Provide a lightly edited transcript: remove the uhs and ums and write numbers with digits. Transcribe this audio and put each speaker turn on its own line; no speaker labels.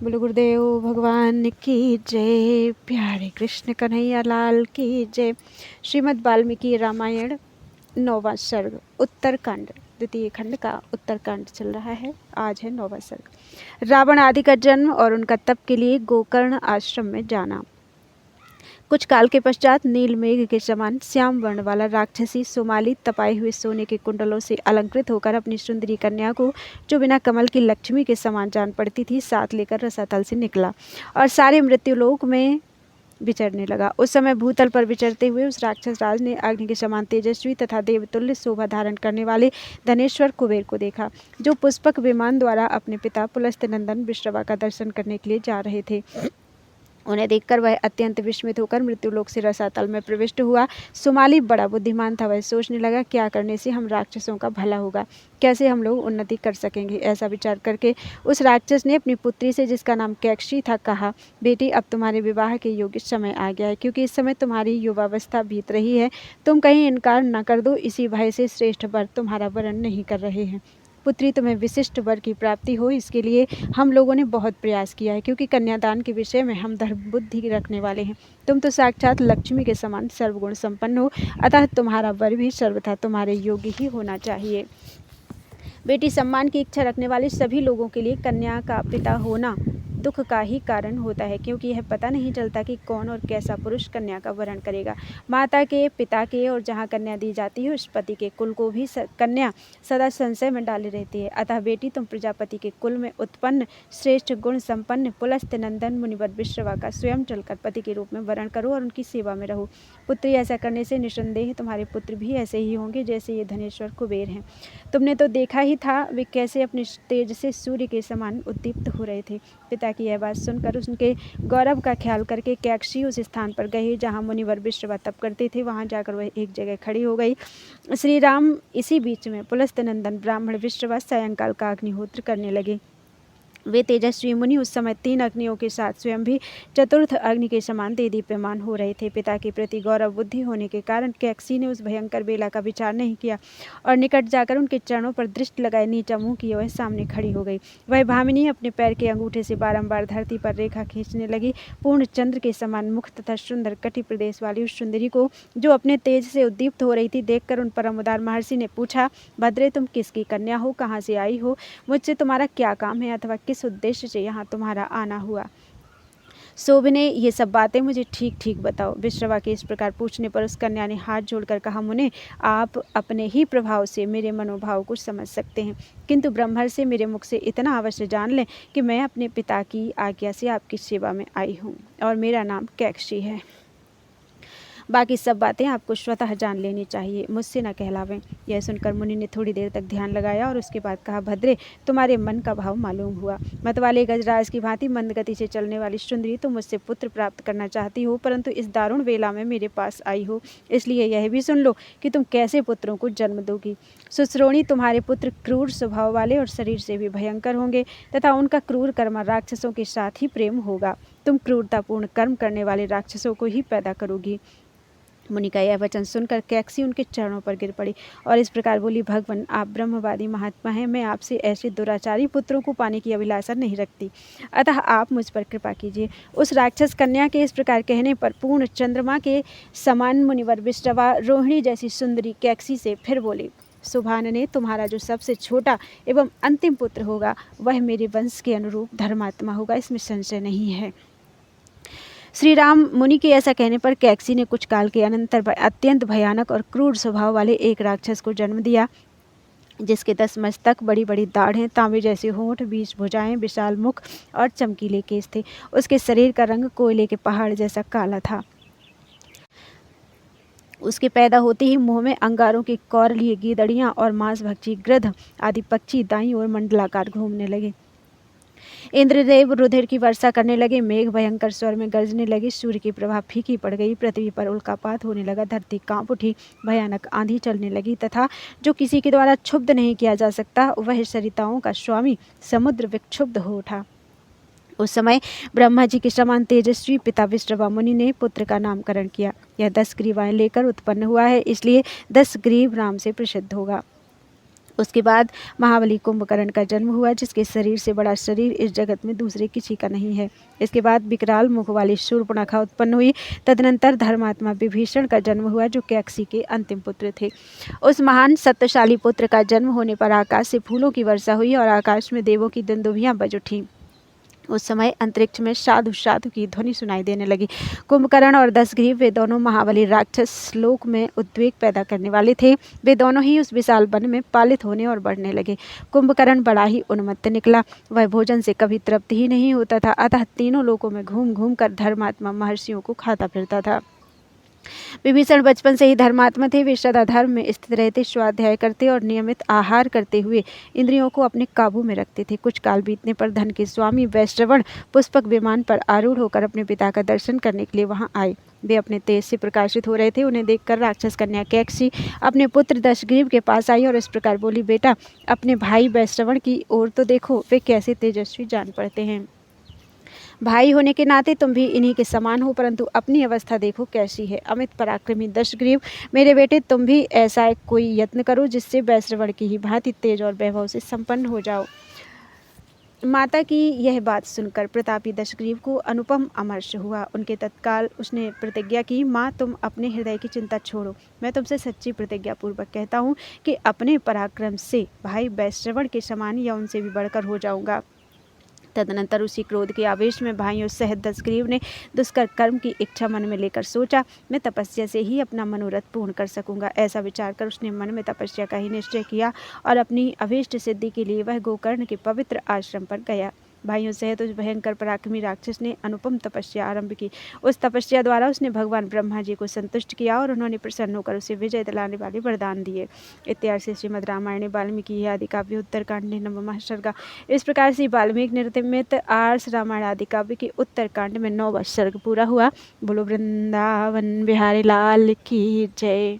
बोलो गुरुदेव भगवान की जय। प्यारे कृष्ण कन्हैया लाल की जय। श्रीमद् वाल्मीकि रामायण 9वां सर्ग उत्तरकांड द्वितीय खंड का उत्तरकांड चल रहा है। आज है 9वां सर्ग। रावण आदि का जन्म और उनका तप के लिए गोकर्ण आश्रम में जाना। कुछ काल के पश्चात नील मेघ के समान श्याम वर्ण वाला राक्षसी सोमाली तपाए हुए सोने के कुंडलों से अलंकृत होकर अपनी सुंदरी कन्या को, जो बिना कमल की लक्ष्मी के समान जान पड़ती थी, साथ लेकर रसातल से निकला और सारे मृत्युलोक में विचरने लगा। उस समय भूतल पर विचरते हुए उस राक्षस राज ने अग्नि के समान तेजस्वी तथा देवतुल्य शोभा धारण करने वाले धनेश्वर कुबेर को देखा, जो पुष्पक विमान द्वारा अपने पिता पुलस्त्य नंदन विश्रवा का दर्शन करने के लिए जा रहे थे। उन्हें देखकर वह अत्यंत विस्मित होकर मृत्युलोक से रसातल में प्रविष्ट हुआ। सुमाली बड़ा बुद्धिमान था। वह सोचने लगा, क्या करने से हम राक्षसों का भला होगा, कैसे हम लोग उन्नति कर सकेंगे। ऐसा विचार करके उस राक्षस ने अपनी पुत्री से, जिसका नाम कैकशी था, कहा, बेटी, अब तुम्हारे विवाह के योग्य समय आ गया है, क्योंकि इस समय तुम्हारी युवावस्था बीत रही है। तुम कहीं इनकार न कर दो, इसी भय से श्रेष्ठ वर तुम्हारा वरण नहीं कर रहे हैं। पुत्री, तुम्हें विशिष्ट वर की प्राप्ति हो, इसके लिए हम लोगों ने बहुत प्रयास किया है, क्योंकि कन्यादान के विषय में हम धर्म बुद्धि रखने वाले हैं। तुम तो साक्षात लक्ष्मी के समान सर्वगुण संपन्न हो, अतः तुम्हारा वर भी सर्वथा तुम्हारे योग्य ही होना चाहिए। बेटी, सम्मान की इच्छा रखने वाले सभी लोगों के लिए कन्या का पिता होना दुख का ही कारण होता है, क्योंकि यह पता नहीं चलता कि कौन और कैसा पुरुष कन्या का वरण करेगा। माता के, पिता के और जहाँ कन्या दी जाती है उस पति के कुल को भी कन्या सदा संशय में डाले रहती है। अतः बेटी, तुम प्रजापति के कुल में उत्पन्न श्रेष्ठ गुण संपन्न पुलस्त्य नंदन मुनिवर विश्रवा का स्वयं चलकर पति के रूप में वरण करो और उनकी सेवा में रहो। पुत्री, ऐसा करने से निसंदेह तुम्हारे पुत्र भी ऐसे ही होंगे जैसे ये धनेश्वर कुबेर हैं। तुमने तो देखा ही था वे कैसे अपने तेज से सूर्य के समान उद्दीप्त हो रहे थे। पिता की यह बात सुनकर उनके गौरव का ख्याल करके कैकशी उस स्थान पर गए जहाँ मुनिवर विश्रवा तप करते थे। वहाँ जाकर वह एक जगह खड़ी हो गई। श्री राम इसी बीच में पुलस्त्य नंदन ब्राह्मण विश्रवा सायंकाल का अग्निहोत्र करने लगे। वे तेजस्वी मुनि उस समय 3 अग्नियों के साथ स्वयं भी चतुर्थ अग्नि के समान देदीप्यमान हो रहे थे। पिता के प्रति गौरव बुद्धि होने के कारण कैकसी ने उस भयंकर बेला का विचार नहीं किया और निकट जाकर उनके चरणों पर दृष्टि लगाए नीचा मुंह किए वह सामने खड़ी हो गई। वह भामिनी अपने पैर के अंगूठे से बारंबार धरती पर रेखा खींचने लगी। पूर्ण चंद्र के समान मुख तथा सुंदर कटि प्रदेश वाली उस सुंदरी को, जो अपने तेज से उद्दीप्त हो रही थी, देखकर उन परम उदार महर्षि ने पूछा, भद्रे, तुम किसकी कन्या हो, कहाँ से आई हो, मुझसे तुम्हारा क्या काम है अथवा किस उद्देश्य से यहाँ तुम्हारा आना हुआ। शोभने, ये सब बातें मुझे ठीक ठीक बताओ। विश्रवा के इस प्रकार पूछने पर उस कन्या ने हाथ जोड़कर कहा, मुने, आप अपने ही प्रभाव से मेरे मनोभाव को समझ सकते हैं, किंतु ब्रह्मर से मेरे मुख से इतना अवश्य जान लें कि मैं अपने पिता की आज्ञा से आपकी सेवा में आई हूँ और मेरा नाम कैकशी है। बाकी सब बातें आपको स्वतः जान लेनी चाहिए, मुझसे न कहलावें। यह सुनकर मुनि ने थोड़ी देर तक ध्यान लगाया और उसके बाद कहा, भद्रे, तुम्हारे मन का भाव मालूम हुआ। मतवाले गजराज की भांति मंद गति से चलने वाली सुंदरी, तुम मुझसे पुत्र प्राप्त करना चाहती हो, परंतु इस दारुण वेला में मेरे पास आई हो, इसलिए यह भी सुन लो कि तुम कैसे पुत्रों को जन्म दोगी। सुश्रोणी, तुम्हारे पुत्र क्रूर स्वभाव वाले और शरीर से भी भयंकर होंगे तथा उनका क्रूर कर्म राक्षसों के साथ ही प्रेम होगा। तुम क्रूरतापूर्ण कर्म करने वाले राक्षसों को ही पैदा करोगी। मुनि का यह वचन सुनकर कैकसी उनके चरणों पर गिर पड़ी और इस प्रकार बोली, भगवान, आप ब्रह्मवादी महात्मा हैं, मैं आपसे ऐसे दुराचारी पुत्रों को पाने की अभिलाषा नहीं रखती, अतः आप मुझ पर कृपा कीजिए। उस राक्षस कन्या के इस प्रकार कहने पर पूर्ण चंद्रमा के समान मुनिवर विश्रवा रोहिणी जैसी सुंदरी कैकसी से फिर बोली, सुभानने, तुम्हारा जो सबसे छोटा एवं अंतिम पुत्र होगा वह मेरे वंश के अनुरूप धर्मात्मा होगा, इसमें संशय नहीं है। श्री राम मुनि के ऐसा कहने पर कैकसी ने कुछ काल के अनंतर अत्यंत भयानक और क्रूर स्वभाव वाले एक राक्षस को जन्म दिया, जिसके 10 मस्तक, बड़ी बड़ी दाढ़ें, तांबे जैसे होंठ, 20 भुजाएं, विशाल मुख और चमकीले केस थे। उसके शरीर का रंग कोयले के पहाड़ जैसा काला था। उसके पैदा होते ही मुंह में अंगारों की कौर लिए गीदड़ियाँ और मांसभक्षी गृध आदि पक्षी दाईं ओर मंडलाकार घूमने लगे। इंद्रदेव रुधिर की वर्षा करने लगे। मेघ भयंकर स्वर में गरजने लगे। सूर्य की प्रभा फीकी पड़ गई। पृथ्वी पर उल्कापात होने लगा। धरती कांप उठी। भयानक आंधी चलने लगी तथा जो किसी के द्वारा क्षुब्ध नहीं किया जा सकता, वह सरिताओं का स्वामी समुद्र विक्षुब्ध हो उठा। उस समय ब्रह्मा जी के समान तेजस्वी पिता विश्रवा मुनि ने पुत्र का नामकरण किया। यह 10 ग्रीवाएं लेकर उत्पन्न हुआ है, इसलिए 10 ग्रीव नाम से प्रसिद्ध होगा। उसके बाद महाबली कुंभकर्ण का जन्म हुआ, जिसके शरीर से बड़ा शरीर इस जगत में दूसरे किसी का नहीं है। इसके बाद विकराल मुख वाली शूर्पणखा उत्पन्न हुई। तदनंतर धर्मात्मा विभीषण का जन्म हुआ, जो कैकसी के अंतिम पुत्र थे। उस महान सत्वशाली पुत्र का जन्म होने पर आकाश से फूलों की वर्षा हुई और आकाश में देवों की दुंदुभियां बज उठीं। उस समय अंतरिक्ष में साधु साधु की ध्वनि सुनाई देने लगी। कुंभकर्ण और दशग्रीव, वे दोनों महाबली राक्षस लोक में उद्वेग पैदा करने वाले थे। वे दोनों ही उस विशाल वन में पालित होने और बढ़ने लगे। कुंभकर्ण बड़ा ही उन्मत्त निकला। वह भोजन से कभी तृप्त ही नहीं होता था, अतः तीनों लोकों में घूम घूम कर धर्मात्मा महर्षियों को खाता फिरता था। विभीषण बचपन से ही धर्मात्मा थे। वे सदा धर्म में स्थित रहते, स्वाध्याय करते और नियमित आहार करते हुए इंद्रियों को अपने काबू में रखते थे। कुछ काल बीतने पर धन के स्वामी वैश्रवण पुष्पक विमान पर आरूढ़ होकर अपने पिता का दर्शन करने के लिए वहां आए। वे अपने तेज से प्रकाशित हो रहे थे। उन्हें देखकर राक्षस कन्या कैकसी अपने पुत्र दशग्रीव के पास आई और इस प्रकार बोली, बेटा, अपने भाई वैश्रवण की ओर तो देखो, वे कैसे तेजस्वी जान पड़ते हैं। भाई होने के नाते तुम भी इन्हीं के समान हो, परंतु अपनी अवस्था देखो कैसी है। अमित पराक्रमी दशग्रीव, मेरे बेटे, तुम भी ऐसा कोई यत्न करो जिससे वैश्रवण की ही भांति तेज और वैभव से संपन्न हो जाओ। माता की यह बात सुनकर प्रतापी दशग्रीव को अनुपम अमर्ष हुआ। उनके तत्काल उसने प्रतिज्ञा की, माँ, तुम अपने हृदय की चिंता छोड़ो। मैं तुमसे सच्ची प्रतिज्ञा पूर्वक कहता हूँ कि अपने पराक्रम से भाई वैश्रवण के समान या उनसे भी बढ़कर हो जाऊंगा। तदनंतर उसी क्रोध के आवेश में भाइयों सहित दशग्रीव ने दुष्कर कर्म की इच्छा मन में लेकर सोचा, मैं तपस्या से ही अपना मनोरथ पूर्ण कर सकूंगा। ऐसा विचार कर उसने मन में तपस्या का ही निश्चय किया और अपनी अभीष्ट सिद्धि के लिए वह गोकर्ण के पवित्र आश्रम पर गया। भाइयों सहित उस भयंकर पराक्रमी राक्षस ने अनुपम तपस्या आरंभ की। उस तपस्या द्वारा उसने भगवान ब्रह्मा जी को संतुष्ट किया और उन्होंने प्रसन्न होकर उसे विजय दिलाने वाले वरदान दिए। इत्यादि श्रीमद् रामायण वाल्मीकि आदि काव्य उत्तरकांड नवमः सर्ग। इस प्रकार से वाल्मीकि निर्मित आर्ष रामायण आदि काव्य के उत्तरकांड में 9वां सर्ग पूरा हुआ। बोलो वृंदावन बिहारी लाल की जय।